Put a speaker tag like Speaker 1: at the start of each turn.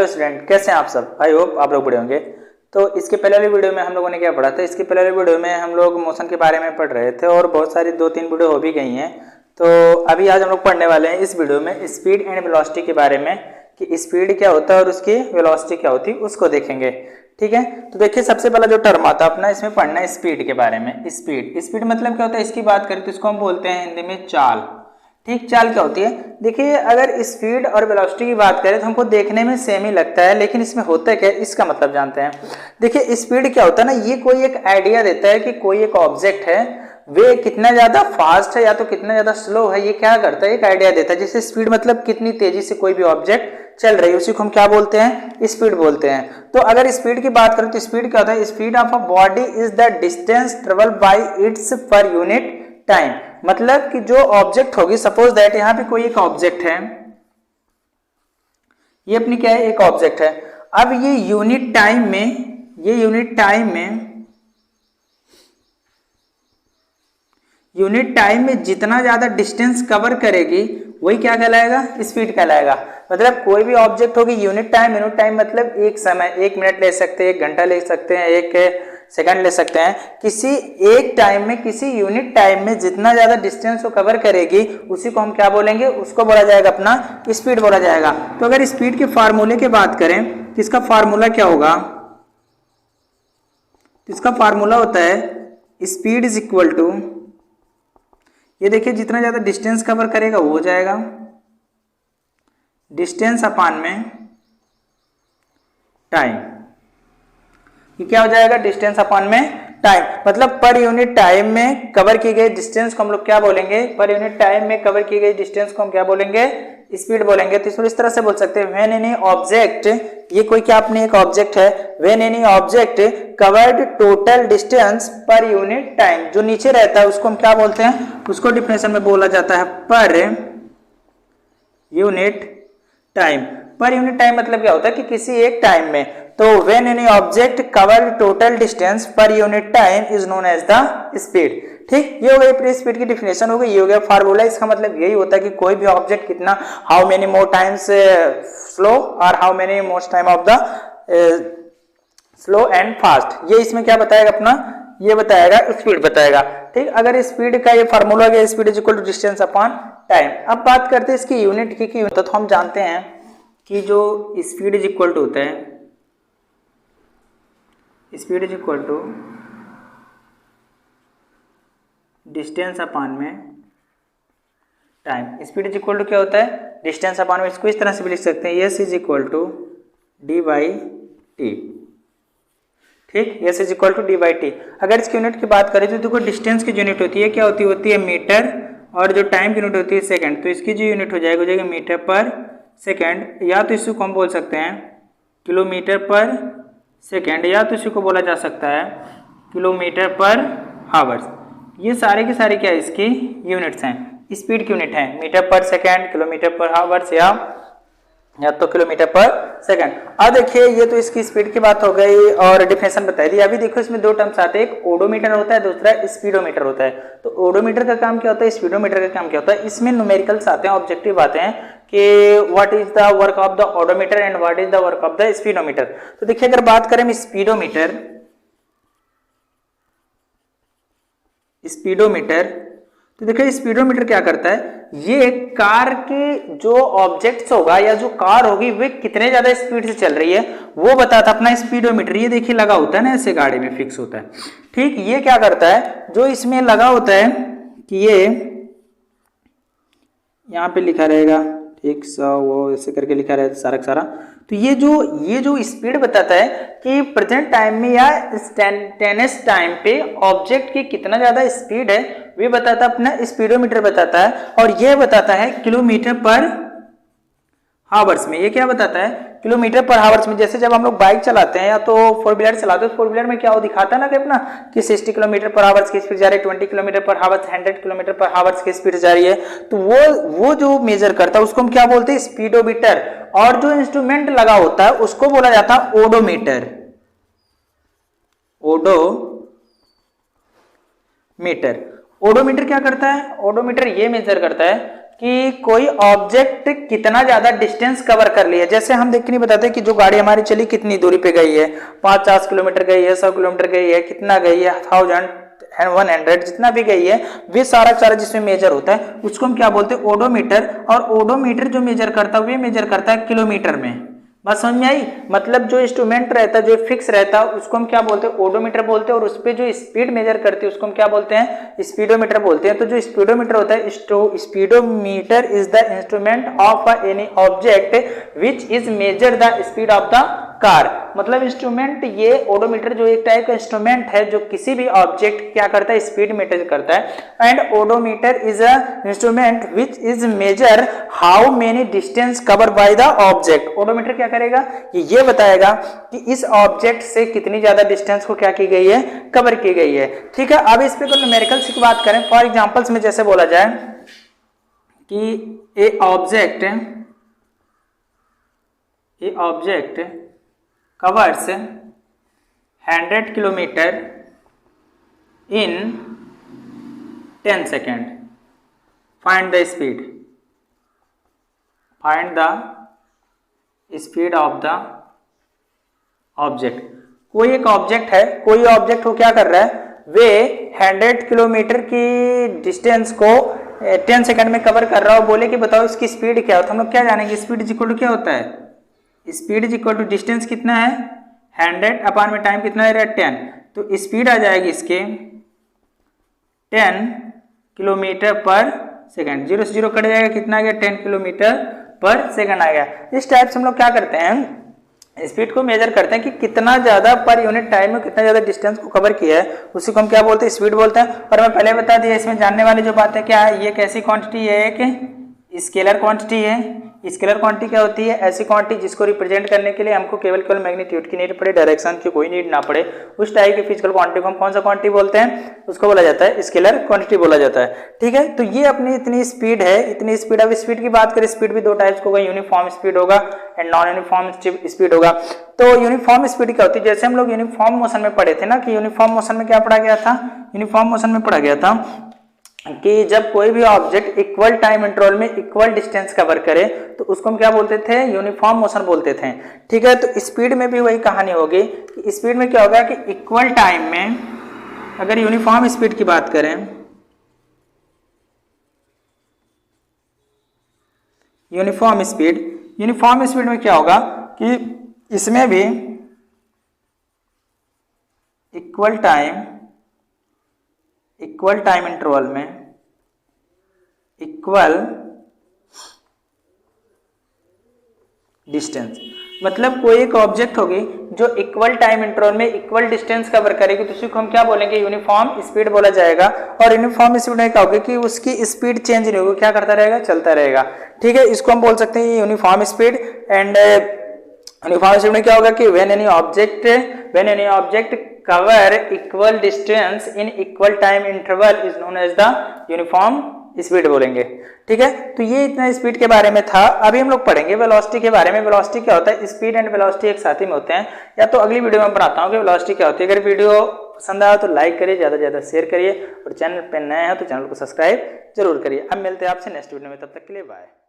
Speaker 1: Hello student, कैसे हैं आप सब। आई होप आप लोग बढ़िया होंगे। तो इसके पहले वाली वीडियो में हम लोगों ने क्या पढ़ा था, इसके पहले वाली वीडियो में हम लोग मोशन के बारे में पढ़ रहे थे और बहुत सारी 2-3 वीडियो हो भी गई हैं। तो अभी आज हम लोग पढ़ने वाले हैं इस वीडियो में स्पीड एंड वेलोसिटी के बारे में, कि स्पीड क्या होता है और उसकी वेलोसिटी क्या होती है उसको देखेंगे। ठीक है, तो देखिए सबसे पहला जो टर्म आता है अपना इसमें पढ़ना है स्पीड के बारे में। स्पीड मतलब क्या होता है, इसकी बात करें तो इसको हम बोलते हैं हिंदी में चाल। ठीक, चाल क्या होती है। देखिए अगर स्पीड और वेलोसिटी की बात करें तो हमको देखने में सेम ही लगता है, लेकिन इसमें होता है क्या, इसका मतलब जानते हैं। देखिए स्पीड क्या होता है ना, ये कोई एक आइडिया देता है कि कोई एक ऑब्जेक्ट है वे कितना ज्यादा फास्ट है या तो कितना ज्यादा स्लो है। ये क्या करता है, एक आइडिया देता है। जैसे स्पीड मतलब कितनी तेजी से कोई भी ऑब्जेक्ट चल रही है, उसी को हम क्या बोलते हैं, स्पीड बोलते हैं। तो अगर स्पीड की बात करें तो स्पीड क्या होता है, speed of a body is the distance travel by it's पर यूनिट टाइम। मतलब कि जो ऑब्जेक्ट होगी, सपोज दैट यहाँ पे कोई एक ऑब्जेक्ट है, ये अपनी क्या है, एक ऑब्जेक्ट है। अब ये यूनिट टाइम में जितना ज्यादा डिस्टेंस कवर करेगी वही क्या कहलाएगा, स्पीड कहलाएगा। मतलब कोई भी ऑब्जेक्ट होगी यूनिट टाइम मतलब एक समय, 1 मिनट ले सकते हैं, 1 घंटा ले सकते हैं, 1 सेकंड ले सकते हैं। किसी एक टाइम में, किसी यूनिट टाइम में जितना ज्यादा डिस्टेंस को कवर करेगी उसी को हम क्या बोलेंगे, उसको बोला जाएगा अपना स्पीड बोला जाएगा। तो अगर स्पीड के फार्मूले की बात करें तो इसका फार्मूला क्या होगा, इसका फार्मूला होता है स्पीड इज इक्वल टू, ये देखिए जितना ज्यादा डिस्टेंस कवर करेगा वो हो जाएगा डिस्टेंस अपान में टाइम। ये क्या हो जाएगा, डिस्टेंस अपॉन में टाइम। मतलब पर यूनिट टाइम में कवर की गई डिस्टेंस को हम लोग क्या बोलेंगे, पर यूनिट टाइम में कवर की गई डिस्टेंस को हम क्या बोलेंगे, स्पीड बोलेंगे। तो इसको इस तरह से बोल सकते हैं, व्हेन एनी ऑब्जेक्ट, ये कोई क्या अपने एक ऑब्जेक्ट है, when any object covered total distance per unit time. जो नीचे रहता है उसको हम क्या बोलते हैं, उसको डिफिनेशन में बोला जाता है पर यूनिट टाइम। पर यूनिट टाइम मतलब क्या होता है कि किसी एक टाइम में। तो when any object cover total distance per unit time is known as the speed. ठीक, ये हो गई अपनी स्पीड की डिफिनेशन हो गई, ये हो गया फार्मूला। इसका मतलब यही होता है कि कोई भी ऑब्जेक्ट कितना, how many more times slow और how many most time of the slow and fast. ये इसमें क्या बताएगा अपना, ये बताएगा स्पीड बताएगा। ठीक, अगर स्पीड का ये फार्मूला है, speed is equal to distance upon time. अब बात करते हैं इसकी यूनिट की तो हम जानते हैं कि जो स्पीड इज इक्वल टू होता है, speed is equal to distance upon में time. Speed is equal to क्या होता है, डिस्टेंस अपॉन में। इसको इस तरह से भी लिख सकते हैं, S is equal to D by T. ठीक, S is equal to D by T. अगर इसकी यूनिट की बात करें तो देखो डिस्टेंस की यूनिट होती है क्या होती है मीटर, और जो टाइम की यूनिट होती है सेकंड। तो इसकी जो यूनिट हो जाएगी मीटर पर सेकंड, या तो इसको हम बोल सकते हैं किलोमीटर पर सेकंड, या तो इसी को बोला जा सकता है किलोमीटर पर हावर्स। ये सारे के सारे क्या इसकी यूनिट्स हैं, स्पीड की यूनिट है, मीटर पर सेकंड, किलोमीटर पर हावर्स या तो किलोमीटर पर सेकंड। अब देखिए ये तो इसकी स्पीड की बात हो गई और डिफिनेशन बताई दी। अभी देखो इसमें 2 टर्म्स आते हैं, एक ओडोमीटर होता है, दूसरा स्पीडोमीटर होता है। तो ओडोमीटर का काम क्या होता है, स्पीडोमीटर का काम क्या होता है। इसमें न्यूमेरिकल्स आते हैं, ऑब्जेक्टिव आते हैं कि what is the work of the odometer and what is the work of the speedometer. तो देखिए अगर बात करें स्पीडोमीटर, तो देखिए स्पीडोमीटर क्या करता है, ये कार के जो ऑब्जेक्ट्स होगा या जो कार होगी वे कितने ज्यादा स्पीड से चल रही है वो बताता अपना स्पीडोमीटर। ये देखिए लगा होता है ना, ऐसे गाड़ी में फिक्स होता है। ठीक, ये क्या करता है, जो इसमें लगा होता है कि ये यहाँ पे लिखा रहेगा, ठीक, वो ऐसे करके लिखा रहता है सारा सारा। तो ये जो स्पीड बताता है कि प्रेजेंट टाइम में या इंस्टेंटेनियस टाइम पे ऑब्जेक्ट की कितना ज्यादा स्पीड है, वे बताता अपना स्पीडोमीटर बताता है। और यह बताता है किलोमीटर पर हावर्स में। ये क्या बताता है, किलोमीटर पर हावर्स में। जैसे जब हम लोग बाइक चलाते हैं या तो 4 व्हीलर चलाते हैं, 4 व्हीलर में क्या हो दिखाता है ना कि अपना कि 60 किलोमीटर पर हावर्स की स्पीड जा रही है, 20 किलोमीटर पर हावर्स, 100 किलोमीटर पर हावर्स की स्पीड जा रही है। तो वो जो मेजर करता है उसको हम क्या बोलते हैं, स्पीडोमीटर। और जो इंस्ट्रूमेंट लगा होता है उसको बोला जाता है ओडोमीटर। ओडोमीटर क्या करता है, ओडोमीटर ये मेजर करता है कि कोई ऑब्जेक्ट कितना ज्यादा डिस्टेंस कवर कर लिया। जैसे हम देख के नहीं बताते कि जो गाड़ी हमारी चली कितनी दूरी पे गई है, 50 किलोमीटर गई है, 100 किलोमीटर गई है, कितना गई है, 1000 जितना भी गई है, वे सारा जिसमें मेजर होता है उसको हम क्या बोलते हैं, ओडोमीटर। और ओडोमीटर जो मेजर करता है वे मेजर करता है किलोमीटर में। बात समझ में आई? मतलब जो इंस्ट्रूमेंट रहता है, जो फिक्स रहता है, उसको हम क्या बोलते हैं, ओडोमीटर बोलते हैं। और उस पे जो स्पीड मेजर करती है उसको हम क्या बोलते हैं, स्पीडोमीटर बोलते हैं। तो जो स्पीडोमीटर होता है, speedometer is the instrument of any object which is measure the speed of the car. मतलब इंस्ट्रूमेंट, ये ओडोमीटर जो एक टाइप का इंस्ट्रूमेंट है जो किसी भी ऑब्जेक्ट क्या करता है, स्पीड मेजर करता है। And odometer is a instrument which is major how many distance cover by the object. Odometer क्या करेगा कि ये बताएगा कि इस ऑब्जेक्ट से कितनी ज्यादा डिस्टेंस को क्या की गई है, कवर की गई है। ठीक है, अब इस पे कोई न्यूमेरिकल्स की बात करें, फॉर एग्जांपल्स में जैसे बोला जाए कि ए object covers 100 kilometre in 10 second. Find the speed of the object. कोई एक ऑब्जेक्ट है, कोई ऑब्जेक्ट को क्या कर रहा है, वे 100 किलोमीटर की डिस्टेंस को 10 सेकेंड में कवर कर रहा हो। बोले कि बताओ इसकी स्पीड क्या होता है। हम लोग क्या जानेंगे, स्पीड इज इक्वल टू क्या होता है, speed is equal to distance कितना है 100 अपान में टाइम कितना है 10। तो स्पीड आ जाएगी इसके 10 किलोमीटर पर सेकंड। 0 से 0 कट जाएगा, कितना आ गया 10 किलोमीटर पर सेकंड आ गया। इस टाइप से हम लोग क्या करते हैं, स्पीड को मेजर करते हैं कि कितना ज्यादा पर यूनिट टाइम में कितना ज्यादा डिस्टेंस को कवर किया है, उसी को हम क्या बोलते हैं, स्पीड बोलते हैं। और मैं पहले बता दिया, इसमें जानने वाली जो बात है क्या है, ये कैसी क्वांटिटी है, एक स्केलर क्वांटिटी है। स्केलर क्वांटिटी क्या होती है, ऐसी क्वांटिटी जिसको रिप्रेजेंट करने के लिए हमको केवल मैग्नीट्यूड की नीड पड़े, डायरेक्शन की कोई नीड ना पड़े। उस टाइप की फिजिकल क्वांटिटी को हम कौन सा क्वांटिटी बोलते हैं, उसको बोला जाता है स्केलर क्वांटिटी बोला जाता है। ठीक है, तो ये अपनी इतनी स्पीड है, इतनी स्पीड। अब स्पीड की बात करें, स्पीड भी दो टाइप्स होगा, यूनिफॉर्म स्पीड होगा एंड नॉन यूनिफॉर्म स्पीड होगा। तो यूनिफॉर्म स्पीड क्या होती है, जैसे हम लोग यूनिफॉर्म मोशन में पढ़े थे ना, कि यूनिफॉर्म मोशन में क्या पढ़ा गया था, यूनिफॉर्म मोशन में पढ़ा गया था कि जब कोई भी ऑब्जेक्ट इक्वल टाइम इंटरवल में इक्वल डिस्टेंस कवर करे तो उसको हम क्या बोलते थे, यूनिफॉर्म मोशन बोलते थे। ठीक है, तो स्पीड में भी वही कहानी होगी कि स्पीड में क्या होगा कि इक्वल टाइम में, अगर यूनिफॉर्म स्पीड की बात करें, यूनिफॉर्म स्पीड में क्या होगा कि इसमें भी इक्वल टाइम इंटरवल में इक्वल डिस्टेंस, मतलब कोई एक ऑब्जेक्ट होगी जो इक्वल टाइम इंटरवल में इक्वल डिस्टेंस कवर करेगी, तो उसी को हम क्या बोलेंगे, यूनिफॉर्म स्पीड बोला जाएगा। और यूनिफॉर्म स्पीड में क्या होगी कि उसकी स्पीड चेंज नहीं होगी, क्या करता रहेगा, चलता रहेगा। ठीक है, इसको हम बोल सकते हैं uniform speed. And uniform speed में क्या होगा कि when any object cover equal distance in equal time interval is known as the uniform speed बोलेंगे। ठीक है, तो ये इतना स्पीड के बारे में था। अभी हम लोग पढ़ेंगे वेलोसिटी के बारे में। वेलोसिटी क्या होता है, स्पीड एंड वेलोसिटी एक साथ ही में होते हैं, या तो अगली वीडियो में बनाता हूँ कि वेलोसिटी क्या होती है। अगर वीडियो पसंद आया तो लाइक करिए, ज्यादा से ज्यादा शेयर करिए, और चैनल पे नए हैं तो चैनल को सब्सक्राइब जरूर करिए। अब मिलते हैं आपसे नेक्स्ट वीडियो में, तब तक के लिए बाय।